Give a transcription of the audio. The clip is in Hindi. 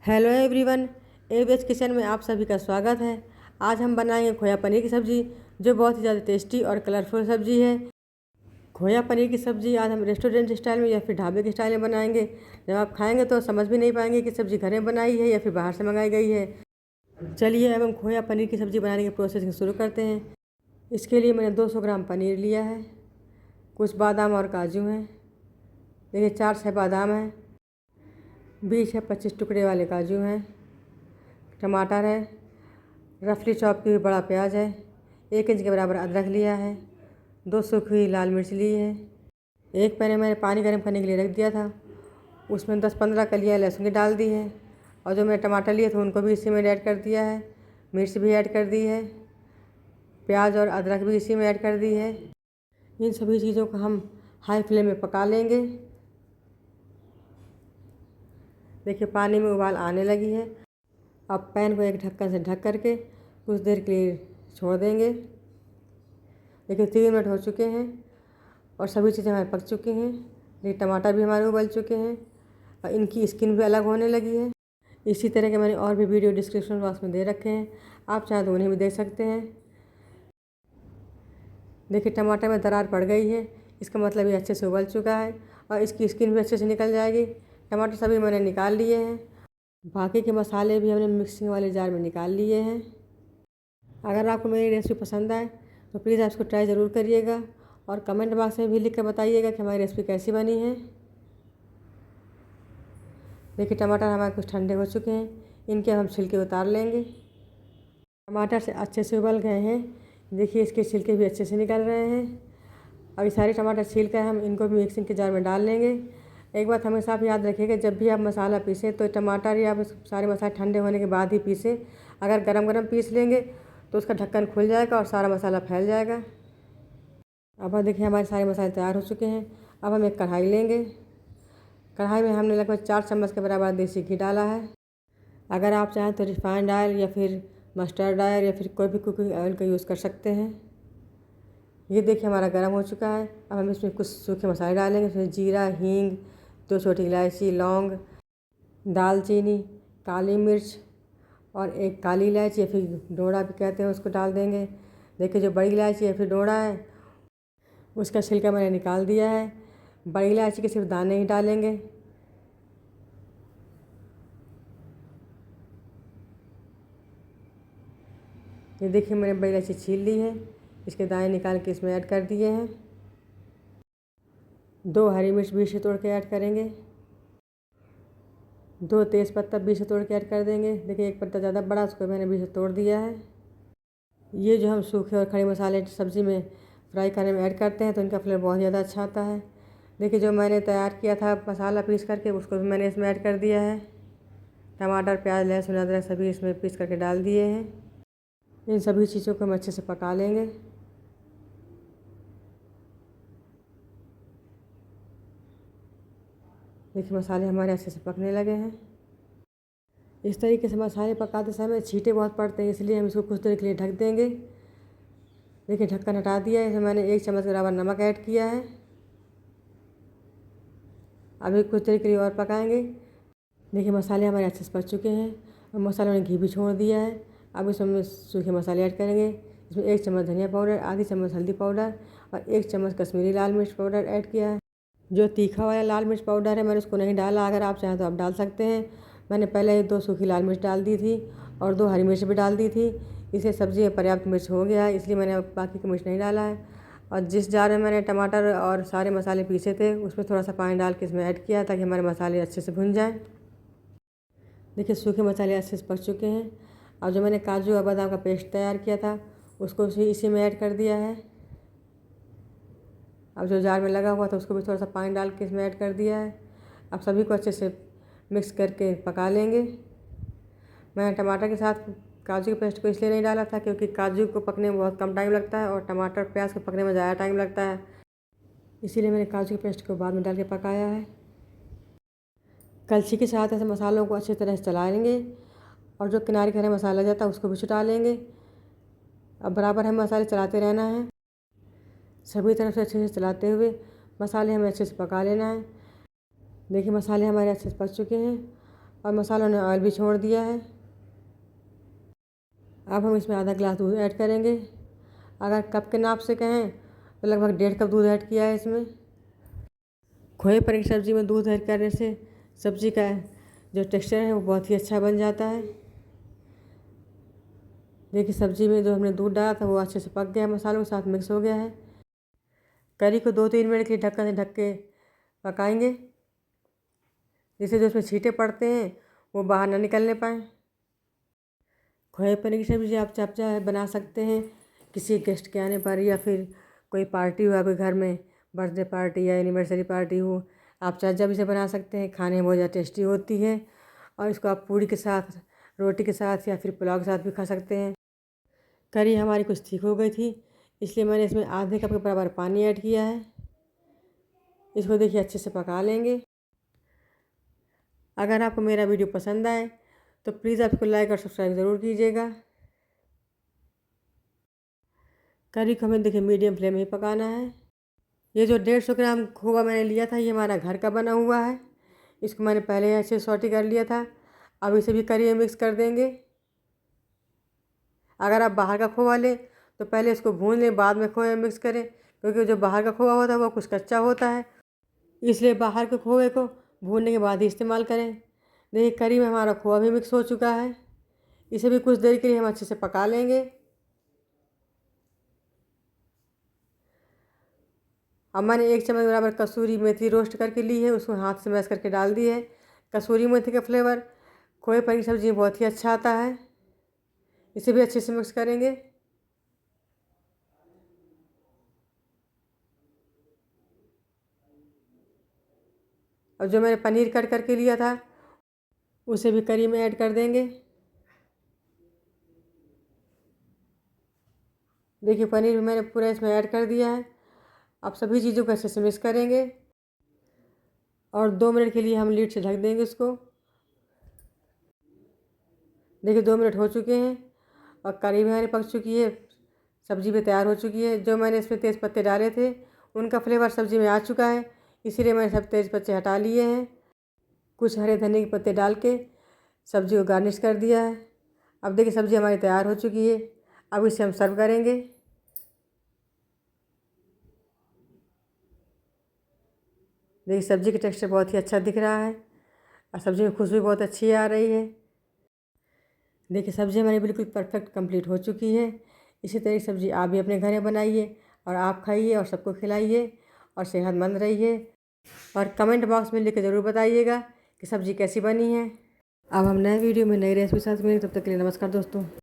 हेलो एवरीवन, एवेज किचन में आप सभी का स्वागत है। आज हम बनाएंगे खोया पनीर की सब्ज़ी, जो बहुत ही ज़्यादा टेस्टी और कलरफुल सब्ज़ी है। खोया पनीर की सब्ज़ी आज हम रेस्टोरेंट स्टाइल में या फिर ढाबे के स्टाइल में बनाएंगे। जब आप खाएंगे तो समझ भी नहीं पाएंगे कि सब्ज़ी घर में बनाई है या फिर बाहर से मंगाई गई है। चलिए अब हम खोया पनीर की सब्ज़ी बनाने के प्रोसेस शुरू करते हैं। इसके लिए मैंने 200 ग्राम पनीर लिया है, कुछ बादाम और काजू हैं। देखिए 4-6 बादाम हैं, 20 या 25 टुकड़े वाले काजू हैं, टमाटर है, रफली चॉप की हुई बड़ा प्याज है, 1 इंच के बराबर अदरक लिया है, 2 सूखी हुई लाल मिर्च ली है। एक पैन में मैंने पानी गर्म करने के लिए रख दिया था, उसमें 10-15 कलियाँ लहसुन की डाल दी है, और जो मैंने टमाटर लिए थे उनको भी इसी में ऐड कर दिया है। मिर्च भी ऐड कर दी है, प्याज और अदरक भी इसी में ऐड कर दी है। इन सभी चीज़ों को हम हाई फ्लेम में पका लेंगे। देखिए पानी में उबाल आने लगी है। अब पैन को एक ढक्कन से ढक करके कुछ देर के लिए छोड़ देंगे। देखिए 3 मिनट हो चुके हैं और सभी चीज़ें हमारे पक चुकी हैं। देखिए टमाटर भी हमारे उबल चुके हैं और इनकी स्किन भी अलग होने लगी है। इसी तरह के मैंने और भी वीडियो डिस्क्रिप्शन बॉक्स में दे रखे हैं, आप चाहें तो उन्हें भी देख सकते हैं। देखिए टमाटर में दरार पड़ गई है, इसका मतलब ये अच्छे से उबल चुका है और इसकी स्किन भी अच्छे से निकल जाएगी। टमाटर सभी मैंने निकाल लिए हैं। बाकी के मसाले भी हमने मिक्सिंग वाले जार में निकाल लिए हैं। अगर आपको मेरी रेसिपी पसंद आए तो प्लीज़ आप इसको ट्राई ज़रूर करिएगा और कमेंट बॉक्स में भी लिख कर बताइएगा कि हमारी रेसिपी कैसी बनी है। देखिए टमाटर हमारे कुछ ठंडे हो चुके हैं, इनके हम छिलके उतार लेंगे। टमाटर से अच्छे से उबल गए हैं, देखिए इसके छिलके भी अच्छे से निकल रहे हैं। अब ये सारे टमाटर छील कर हम इनको भी मिक्सिंग के जार में डाल लेंगे। एक बात हमेशा आप याद रखिएगा, जब भी आप मसाला पीसें तो टमाटर या सारे मसाले ठंडे होने के बाद ही पीसें। अगर गरम गरम पीस लेंगे तो उसका ढक्कन खुल जाएगा और सारा मसाला फैल जाएगा। अब देखिए हमारे सारे मसाले तैयार हो चुके हैं। अब हम एक कढ़ाई लेंगे। कढ़ाई में हमने लगभग 4 चम्मच के बराबर देसी घी डाला है। अगर आप चाहें तो रिफाइंड ऑयल या फिर मस्टर्ड ऑयल या फिर कोई भी कुकिंग ऑयल का यूज़ कर सकते हैं। ये देखिए हमारा गर्म हो चुका है। अब हम इसमें कुछ सूखे मसाले डालेंगे। इसमें जीरा, हींग, 2 छोटी इलायची, लौंग, दालचीनी, काली मिर्च और एक काली इलायची या फिर डोड़ा भी कहते हैं, उसको डाल देंगे। देखिए जो बड़ी इलायची या फिर डोड़ा है उसका छिलका मैंने निकाल दिया है। बड़ी इलायची के सिर्फ दाने ही डालेंगे। ये देखिए मैंने बड़ी इलायची छील ली है, इसके दाने निकाल के इसमें ऐड कर दिए हैं। 2 हरी मिर्च बीच से तोड़ के ऐड करेंगे। 2 तेज़पत्ता बीच से तोड़ के ऐड कर देंगे। देखिए एक पत्ता ज़्यादा बड़ा, उसको मैंने बीच से तोड़ दिया है। ये जो हम सूखे और खड़े मसाले सब्ज़ी में फ्राई करने में ऐड करते हैं तो इनका फ्लेवर बहुत ज़्यादा अच्छा आता है। देखिए जो मैंने तैयार किया था मसाला पीस करके, उसको भी मैंने इसमें ऐड कर दिया है। टमाटर, प्याज, लहसुन, अदरक सभी इसमें पीस करके डाल दिए हैं। इन सभी चीज़ों को हम अच्छे से पका लेंगे। देखिए मसाले हमारे अच्छे से पकने लगे हैं। इस तरीके से मसाले पकाते समय छींटे बहुत पड़ते हैं, इसलिए हम इसको कुछ देर के लिए ढक देंगे। देखिए ढक्कन हटा दिया है। इसमें मैंने 1 चम्मच के बराबर नमक ऐड किया है। अभी कुछ देर के लिए और पकाएंगे। देखिए मसाले हमारे अच्छे से पक चुके हैं और मसालों ने घी भी छोड़ दिया है। अब इसमें सूखे मसाले ऐड करेंगे। इसमें 1 चम्मच धनिया पाउडर, आधी चम्मच हल्दी पाउडर और 1 चम्मच कश्मीरी लाल मिर्च पाउडर ऐड किया है। जो तीखा वाला लाल मिर्च पाउडर है मैंने उसको नहीं डाला, अगर आप चाहें तो आप डाल सकते हैं। मैंने पहले 2 सूखी लाल मिर्च डाल दी थी और 2 हरी मिर्च भी डाल दी थी। इसे सब्ज़ी में पर्याप्त मिर्च हो गया है, इसलिए मैंने बाकी की मिर्च नहीं डाला है। और जिस जार में मैंने टमाटर और सारे मसाले पीसे थे उसमें थोड़ा सा पानी डाल के इसमें ऐड किया ताकि हमारे मसाले अच्छे से भुन जाएँ। देखिए सूखे मसाले अच्छे से पक चुके हैं। और जो मैंने काजू और बादाम का पेस्ट तैयार किया था उसको इसी में ऐड कर दिया है। अब जो जार में लगा हुआ था उसको भी थोड़ा सा पानी डाल के इसमें ऐड कर दिया है। अब सभी को अच्छे से मिक्स करके पका लेंगे। मैंने टमाटर के साथ काजू के पेस्ट को इसलिए नहीं डाला था क्योंकि काजू को पकने में बहुत कम टाइम लगता है और टमाटर प्याज को पकने में ज़्यादा टाइम लगता है, इसीलिए मैंने काजू के पेस्ट को बाद में डाल के पकाया है। कलछी के साथ ऐसे मसालों को अच्छी तरह से चला लेंगे और जो किनारे किनारे मसाला जाता है उसको भी छुटा लेंगे। अब बराबर हमें मसाले चलाते रहना है, सभी तरफ से अच्छे से चलाते हुए मसाले हमें अच्छे से पका लेना है। देखिए मसाले हमारे अच्छे से पक चुके हैं। और मसालों ने ऑयल भी छोड़ दिया है। अब हम इसमें आधा गिलास दूध ऐड करेंगे। अगर कप के नाप से कहें तो लगभग 1.5 कप दूध ऐड किया है इसमें। खोए पनीर की सब्ज़ी में दूध ऐड करने से सब्ज़ी का जो टेक्सचर है वो बहुत ही अच्छा बन जाता है। देखिए सब्ज़ी में जो हमने दूध डाला था वो अच्छे से पक गया, मसालों के साथ मिक्स हो गया है। करी को 2-3 मिनट के लिए ढक्कन से ढक के पकाएंगे, जिससे जो उसमें छींटे पड़ते हैं वो बाहर ना निकलने पाएँ। खोए पनीर की सब्ज़ी आप चाहे बना सकते हैं किसी गेस्ट के आने पर, या फिर कोई पार्टी हो आपके घर में, बर्थडे पार्टी या एनिवर्सरी पार्टी हो, आप चाहे जब इसे बना सकते हैं। खाने में बहुत ज़्यादा टेस्टी होती है और इसको आप पूड़ी के साथ, रोटी के साथ या फिर पुलाव के साथ भी खा सकते हैं। करी हमारी कुछ ठीक हो गई थी, इसलिए मैंने इसमें आधे कप के बराबर पानी ऐड किया है। इसको देखिए अच्छे से पका लेंगे। अगर आपको मेरा वीडियो पसंद आए तो प्लीज़ आपको लाइक और सब्सक्राइब ज़रूर कीजिएगा। करी को हमें देखिए मीडियम फ्लेम में ही पकाना है। ये जो 150 ग्राम खोवा मैंने लिया था ये हमारा घर का बना हुआ है। इसको मैंने पहले अच्छे से सौटे कर लिया था। अब इसे भी करी में मिक्स कर देंगे। अगर आप बाहर का खोवा लें तो पहले इसको भून लें, बाद में खोए में मिक्स करें, क्योंकि जो बाहर का खोवा होता है वो कुछ कच्चा होता है, इसलिए बाहर के खोए को भूनने के बाद ही इस्तेमाल करें। देखिए करी में हमारा खोआ भी मिक्स हो चुका है। इसे भी कुछ देर के लिए हम अच्छे से पका लेंगे। अब मैंने 1 चम्मच बराबर कसूरी मेथी रोस्ट करके ली है, उसको हाथ से मैश करके डाल दी है। कसूरी मेथी का फ्लेवर खोए पनीर की सब्ज़ी में बहुत ही अच्छा आता है। इसे भी अच्छे से मिक्स करेंगे। और जो मैंने पनीर कट करके लिया था उसे भी करी में ऐड कर देंगे। देखिए पनीर भी मैंने पूरा इसमें ऐड कर दिया है। अब सभी चीज़ों को अच्छे से मिक्स करेंगे और 2 मिनट के लिए हम लीड से ढक देंगे इसको। देखिए 2 मिनट हो चुके हैं और करी भी हमारी पक चुकी है, सब्ज़ी भी तैयार हो चुकी है। जो मैंने इसमें तेज़ पत्ते डाले थे उनका फ्लेवर सब्ज़ी में आ चुका है, इसीलिए मैंने सब तेज़ पत्ते हटा लिए हैं। कुछ हरे धनिया के पत्ते डाल के सब्ज़ी को गार्निश कर दिया है। अब देखिए सब्ज़ी हमारी तैयार हो चुकी है। अब इसे हम सर्व करेंगे। देखिए सब्ज़ी का टेक्सचर बहुत ही अच्छा दिख रहा है और सब्ज़ी में खुशबू बहुत अच्छी आ रही है। देखिए सब्ज़ी हमारी बिल्कुल परफेक्ट कंप्लीट हो चुकी है। इसी तरह की सब्ज़ी आप भी अपने घर में बनाइए और आप खाइए और सबको खिलाइए और सेहतमंद रहिए। और कमेंट बॉक्स में लिख के ज़रूर बताइएगा कि सब्ज़ी कैसी बनी है। अब हम नए वीडियो में नई रेसिपी साथ मिलेंगे, तब तक के लिए नमस्कार दोस्तों।